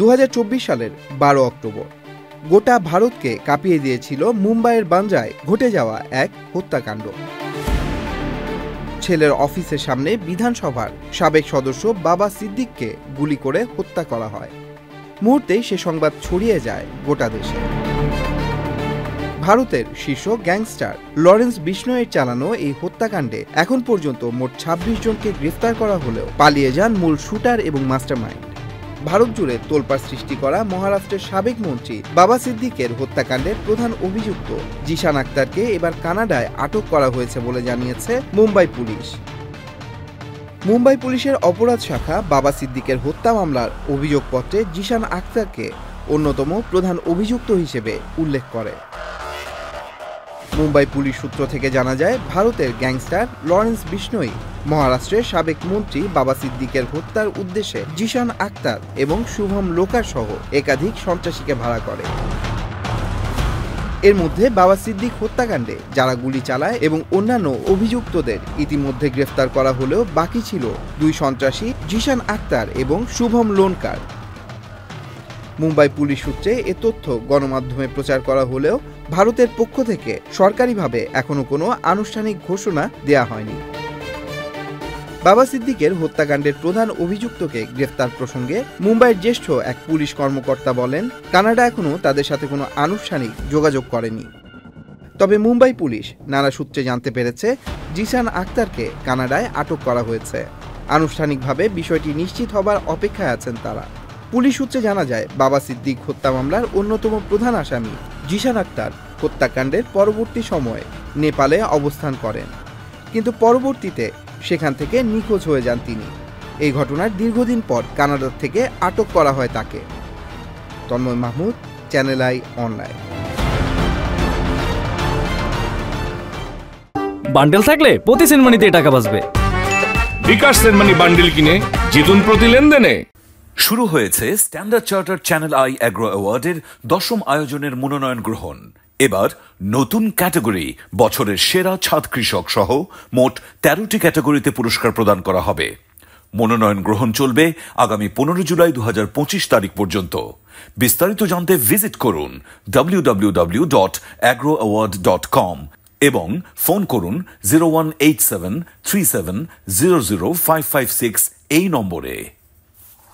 2024 সালের 12 অক্টোবর গোটা ভারতকে কাঁপিয়ে দিয়েছিল মুম্বাইয়ের বান্দ্রায় ঘটে যাওয়া এক হত্যাকাণ্ড। ছেলের অফিসের সামনে বিধানসভার সাবেক সদস্য বাবা সিদ্দিককে গুলি করে হত্যা করা হয়। মুহূর্তেই সে সংবাদ ছড়িয়ে যায় গোটা দেশে। ভারতের শীর্ষ গ্যাংস্টার লরেন্স বিষ্ণোইয়ের চালানো এই হত্যাকাণ্ডে এখন পর্যন্ত মোট 26 জনকে গ্রেফতার করা হলেও পালিয়ে যান মূল শুটার এবং মাস্টারমাইন্ড। ভারত জুড়ে তোলপাড় সৃষ্টি করা মহারাষ্ট্রের সাবেক মন্ত্রী বাবা সিদ্দিকের হত্যাকাণ্ডের প্রধান অভিযুক্ত জিশান আক্তারকে এবার কানাডায় আটক করা হয়েছে বলে জানিয়েছে মুম্বাই পুলিশ। মুম্বাই পুলিশের অপরাধ শাখা বাবা সিদ্দিকের হত্যা মামলার অভিযোগপত্রে জিশান আক্তারকে অন্যতম প্রধান অভিযুক্ত হিসেবে উল্লেখ করে। মুম্বাই পুলিশ সূত্র থেকে জানা যায়, ভারতের গ্যাংস্টার লরেন্স বিষ্ণোই মহারাষ্ট্রের সাবেক মন্ত্রী বাবা সিদ্দিকের হত্যার উদ্দেশ্যে জিশান আক্তার এবং শুভম লোকার সহ একাধিক সন্ত্রাসীকে ভাড়া করে। এর মধ্যে বাবা সিদ্দিক হত্যাকাণ্ডে যারা গুলি চালায় এবং অন্যান্য অভিযুক্তদের ইতিমধ্যে গ্রেফতার করা হলেও বাকি ছিল 2 সন্ত্রাসী জিশান আক্তার এবং শুভম লোনকার। মুম্বাই পুলিশ সূত্রে এ তথ্য গণমাধ্যমে প্রচার করা হলেও ভারতের পক্ষ থেকে সরকারিভাবে এখনো কোনো আনুষ্ঠানিক ঘোষণা দেয়া হয়নি। বাবা সিদ্দিকের হত্যাকাণ্ডের প্রধান অভিযুক্তকে গ্রেফতার প্রসঙ্গে মুম্বাইয়ের জ্যেষ্ঠ এক পুলিশ কর্মকর্তা বলেন, কানাডা এখনো তাদের সাথে কোনো আনুষ্ঠানিক যোগাযোগ করেনি। তবে মুম্বাই পুলিশ নানা সূত্রে জানতে পেরেছে জিশান আক্তারকে কানাডায় আটক করা হয়েছে। আনুষ্ঠানিকভাবে বিষয়টি নিশ্চিত হবার অপেক্ষায় আছেন তারা। পুলিশ সূত্রে জানা যায়, বাবা সিদ্দিক হত্যা মামলার অন্যতম প্রধান আসামি জিশান আক্তার হত্যাকাণ্ডের পরবর্তী সময়ে নেপালে অবস্থান করেন, কিন্তু পরবর্তীতে সেখান থেকে নিখোঁজ হয়ে যান তিনি। এই ঘটনার দীর্ঘদিন পর কানাডা থেকে আটক করা হয় তাকে। Tanmoy Mahmud, channel I online. Bundle থাকলে প্রতি সেনমানিতে টাকা বাঁচবে। বিকাশ সেনমানি বান্ডেল কিনে জিতুন প্রতি লেনদেনে। শুরু হয়েছে Standard Charter Channel I Agro অ্যাওয়ার্ডের 10ম আয়োজনের মনোনয়ন গ্রহণ। এবার নতুন ক্যাটাগরি বছরের সেরা ছাদ কৃষক সহ মোট 13টি ক্যাটাগরিতে পুরস্কার প্রদান করা হবে। মনোনয়ন গ্রহণ চলবে আগামী 15 জুলাই 2025 তারিখ পর্যন্ত। বিস্তারিত জানতে ভিজিট করুন www.agroaward.com এবং ফোন করুন 018737000556 এই নম্বরে।